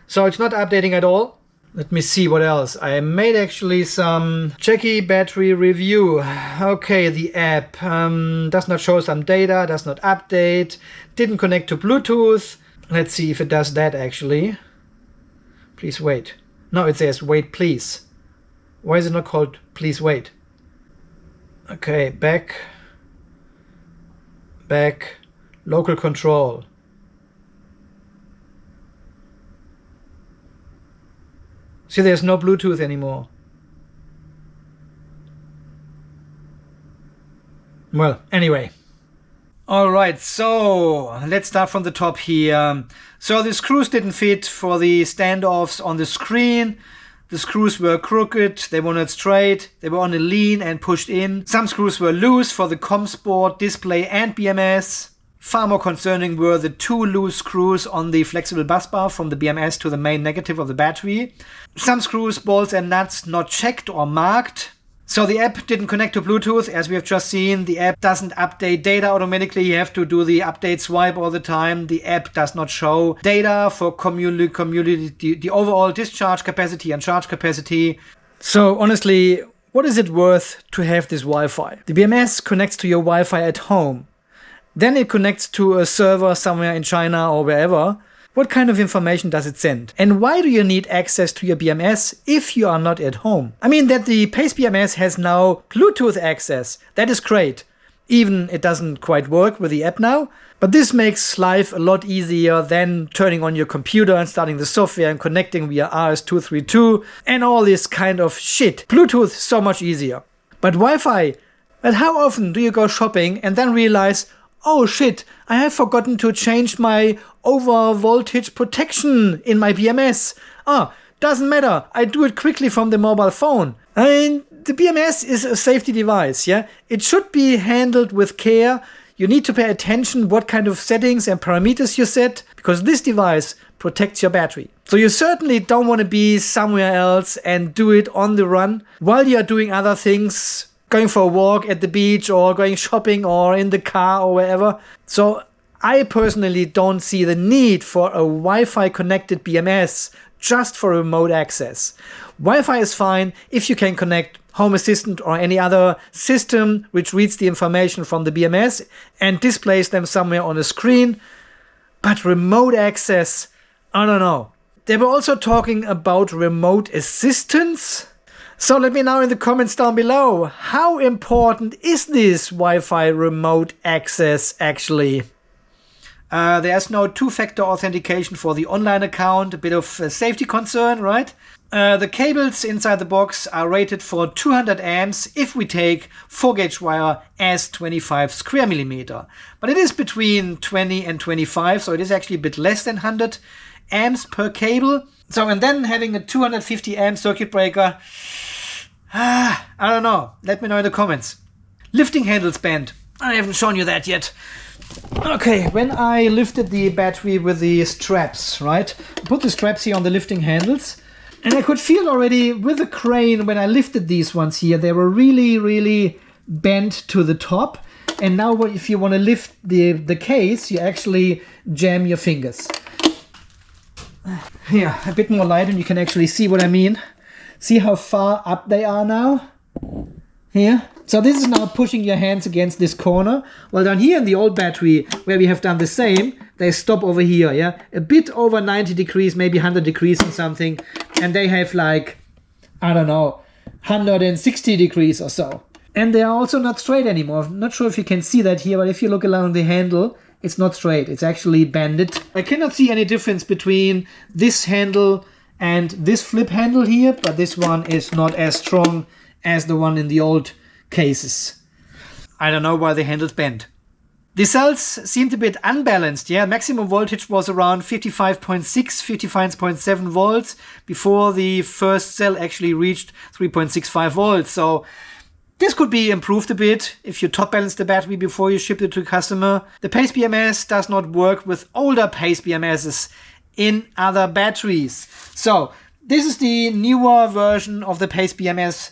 So it's not updating at all. Let me see what else. I made actually some Jaki battery review. Okay, the app does not show some data, does not update, didn't connect to Bluetooth. Let's see if it does that actually. Please wait. No, it says wait please. Why is it not called please wait? Okay, back, local control. See, there's no Bluetooth anymore. Well, anyway. All right, so let's start from the top here. So the screws didn't fit for the standoffs on the screen. The screws were crooked, they were not straight, they were on a lean and pushed in. Some screws were loose for the comms board, display and BMS. Far more concerning were the 2 loose screws on the flexible bus bar from the BMS to the main negative of the battery. Some screws, bolts and nuts not checked or marked. So the app didn't connect to Bluetooth, as we have just seen. The app doesn't update data automatically. You have to do the update swipe all the time. The app does not show data for the overall discharge capacity and charge capacity. So honestly, what is it worth to have this Wi-Fi? The BMS connects to your Wi-Fi at home. Then it connects to a server somewhere in China or wherever. What kind of information does it send? And why do you need access to your BMS if you are not at home? I mean, that the Pace BMS has now Bluetooth access, that is great. Even it doesn't quite work with the app now. But this makes life a lot easier than turning on your computer and starting the software and connecting via RS-232 and all this kind of shit. Bluetooth, so much easier. But Wi-Fi, but how often do you go shopping and then realize, oh shit, I have forgotten to change my over voltage protection in my BMS. Doesn't matter, I do it quickly from the mobile phone. I mean, the BMS is a safety device, yeah? It should be handled with care. You need to pay attention what kind of settings and parameters you set, because this device protects your battery. So you certainly don't want to be somewhere else and do it on the run while you are doing other things, going for a walk at the beach or going shopping or in the car or wherever. So I personally don't see the need for a Wi-Fi connected BMS just for remote access. Wi-Fi is fine if you can connect Home Assistant or any other system which reads the information from the BMS and displays them somewhere on a screen. But remote access, I don't know. They were also talking about remote assistance. So let me know in the comments down below, how important is this Wi-Fi remote access actually? There's no two-factor authentication for the online account, a bit of a safety concern, right? The cables inside the box are rated for 200 amps if we take 4-gauge wire as 25 square millimeter. But it is between 20 and 25, so it is actually a bit less than 100 amps per cable. So, and then having a 250 amp circuit breaker, I don't know. Let me know in the comments. Lifting handles bent. I haven't shown you that yet. Okay, when I lifted the battery with the straps, right? I put the straps here on the lifting handles, and I could feel already with the crane when I lifted these ones here, they were really, really bent to the top. And now if you want to lift the case, you actually jam your fingers. Here, a bit more light and you can actually see what I mean. See how far up they are now? Here. So this is now pushing your hands against this corner. Well, down here in the old battery, where we have done the same, they stop over here, yeah? A bit over 90 degrees, maybe 100 degrees or something. And they have like, I don't know, 160 degrees or so. And they are also not straight anymore. I'm not sure if you can see that here, but if you look along the handle, it's not straight. It's actually bended. I cannot see any difference between this handle and this flip handle here, but this one is not as strong as the one in the old cases. I don't know why the handles bent. The cells seemed a bit unbalanced, yeah. Maximum voltage was around 55.6, 55.7 volts before the first cell actually reached 3.65 volts. So this could be improved a bit if you top balance the battery before you ship it to a customer. The Pace BMS does not work with older Pace BMSs in other batteries. So this is the newer version of the Pace BMS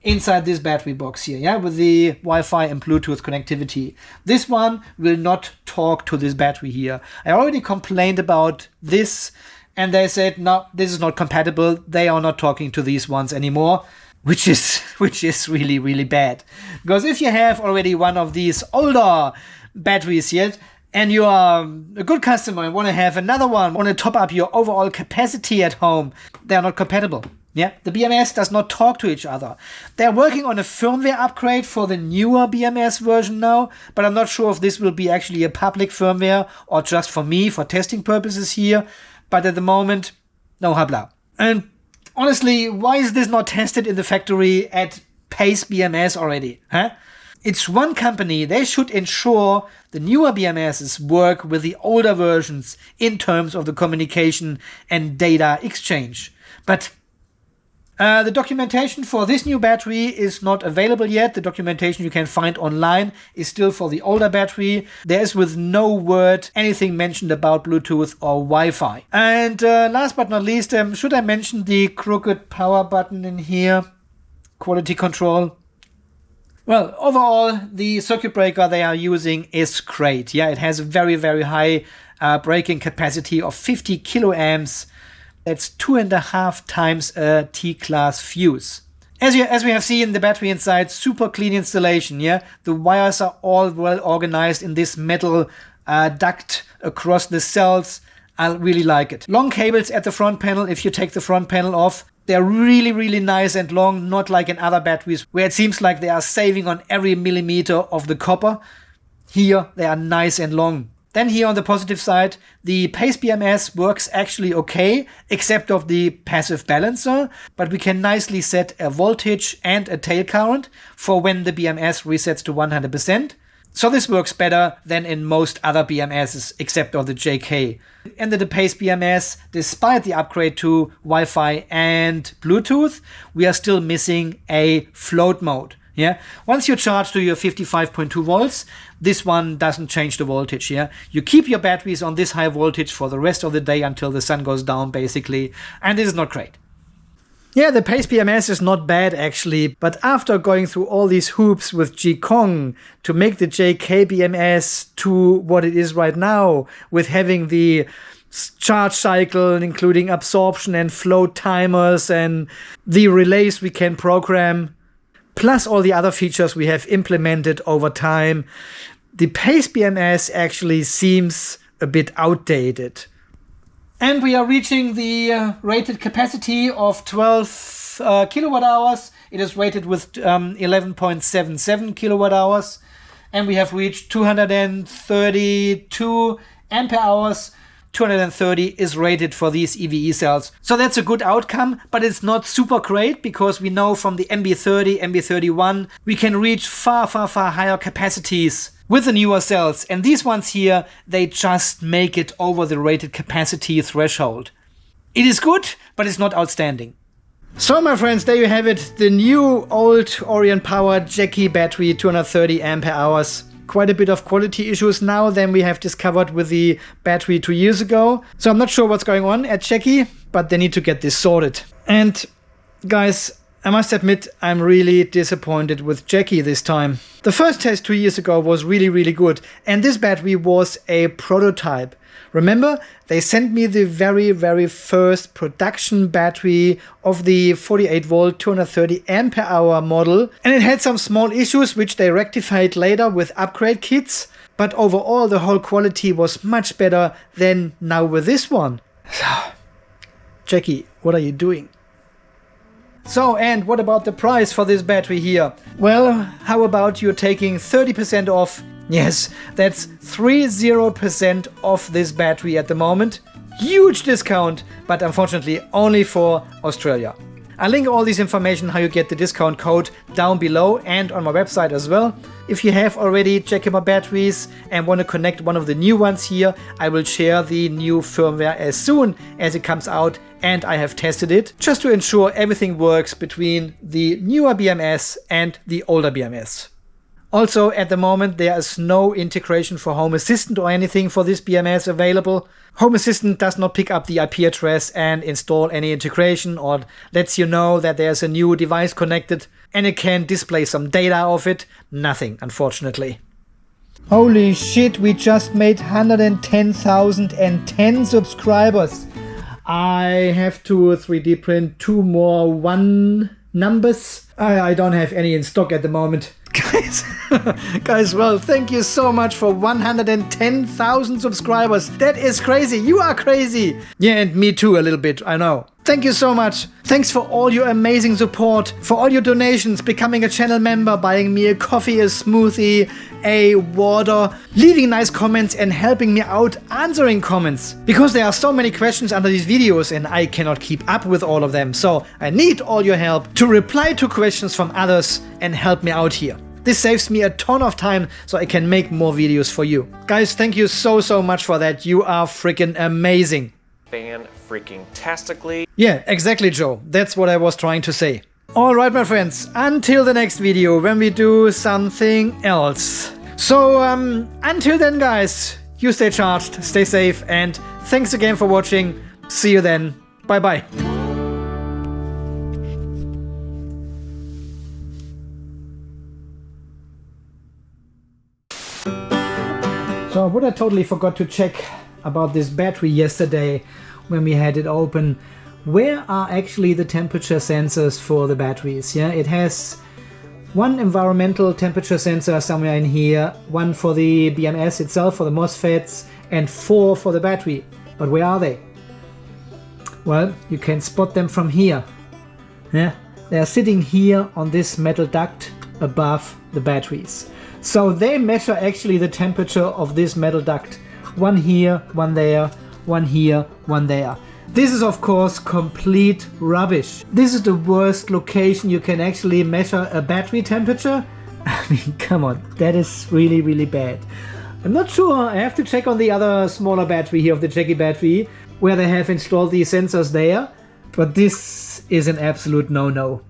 inside this battery box here, yeah, with the Wi-Fi and Bluetooth connectivity. This one will not talk to this battery here. I already complained about this and they said, no, this is not compatible. They are not talking to these ones anymore, which is really, really bad. Because if you have already one of these older batteries here and you are a good customer and want to have another one, want to top up your overall capacity at home, they are not compatible. Yeah, the BMS does not talk to each other. They're working on a firmware upgrade for the newer BMS version now, but I'm not sure if this will be actually a public firmware or just for me, for testing purposes here. But at the moment, no habla. And honestly, why is this not tested in the factory at Pace BMS already? Huh? It's one company. They should ensure the newer BMSs work with the older versions in terms of the communication and data exchange. But the documentation for this new battery is not available yet. The documentation you can find online is still for the older battery. There is with no word anything mentioned about Bluetooth or Wi-Fi. And last but not least, should I mention the crooked power button in here? Quality control. Well, overall, the circuit breaker they are using is great. Yeah, it has a very, very high breaking capacity of 50 kiloamps. That's 2.5 times a T-class fuse. As we have seen, the battery inside, super clean installation, yeah? The wires are all well organized in this metal duct across the cells. I really like it. Long cables at the front panel. If you take the front panel off, they're really, really nice and long, not like in other batteries where it seems like they are saving on every millimeter of the copper. Here, they are nice and long. Then here on the positive side, the Pace BMS works actually okay, except of the passive balancer, but we can nicely set a voltage and a tail current for when the BMS resets to 100%. So this works better than in most other BMSs, except of the JK. And the Pace BMS, despite the upgrade to Wi-Fi and Bluetooth, we are still missing a float mode. Yeah, once you charge to your 55.2 volts, this one doesn't change the voltage. Yeah, you keep your batteries on this high voltage for the rest of the day until the sun goes down, basically, and this is not great. Yeah, the Pace BMS is not bad actually, but after going through all these hoops with G-Kong to make the JK BMS to what it is right now, with having the charge cycle, including absorption and float timers and the relays we can program, plus all the other features we have implemented over time, the Pace BMS actually seems a bit outdated. And we are reaching the rated capacity of 12 kilowatt hours. It is rated with 11.77 kilowatt hours. And we have reached 232 ampere hours. 230 is rated for these EVE cells. So that's a good outcome, but it's not super great because we know from the MB30, MB31, we can reach far, far, far higher capacities with the newer cells. And these ones here, they just make it over the rated capacity threshold. It is good, but it's not outstanding. So my friends, there you have it, the new old Orientpower Jaki battery, 230 ampere hours. Quite a bit of quality issues now than we have discovered with the battery 2 years ago. So I'm not sure what's going on at Jaki, but they need to get this sorted. And guys, I must admit, I'm really disappointed with Jaki this time. The first test 2 years ago was really good, and this battery was a prototype. Remember, they sent me the very first production battery of the 48 volt 230 ampere hour model, and it had some small issues which they rectified later with upgrade kits, but overall the whole quality was much better than now with this one. Jaki, what are you doing? So, and what about the price for this battery here? Well, how about you taking 30% off? Yes, that's 30% off this battery at the moment. Huge discount, but unfortunately only for Australia. I'll link all this information how you get the discount code down below and on my website as well. If you have already Jakiper batteries and want to connect one of the new ones here, I will share the new firmware as soon as it comes out and I have tested it, just to ensure everything works between the newer BMS and the older BMS. Also, at the moment, there is no integration for Home Assistant or anything for this BMS available. Home Assistant does not pick up the IP address and install any integration, or lets you know that there's a new device connected and it can display some data of it. Nothing, unfortunately. Holy shit, we just made 110,010 subscribers. I have to 3D print 2 more 1 numbers. I don't have any in stock at the moment. Guys, well, thank you so much for 110,000 subscribers. That is crazy. You are crazy. Yeah, and me too a little bit, I know. Thank you so much. Thanks for all your amazing support, for all your donations, becoming a channel member, buying me a coffee, a smoothie, a water, leaving nice comments and helping me out answering comments. Because there are so many questions under these videos and I cannot keep up with all of them. So I need all your help to reply to questions from others and help me out here. This saves me a ton of time so I can make more videos for you. Guys, thank you so much for that. You are freaking amazing. Fan-freaking-tastically. Yeah, exactly, Joe. That's what I was trying to say. Alright, my friends, until the next video when we do something else. So, until then, guys, you stay charged, stay safe, and thanks again for watching. See you then. Bye-bye. So what I totally forgot to check about this battery yesterday when we had it open, where are actually the temperature sensors for the batteries? Yeah, it has one environmental temperature sensor somewhere in here, one for the BMS itself, for the MOSFETs, and 4 for the battery. But where are they? Well, you can spot them from here. Yeah, they are sitting here on this metal duct above the batteries. So they measure actually the temperature of this metal duct. One here, one there, one here, one there. This is of course complete rubbish. This is the worst location you can actually measure a battery temperature. I mean, come on, that is really bad. I'm not sure, I have to check on the other smaller battery here of the Jaki battery, where they have installed these sensors there. But this is an absolute no-no.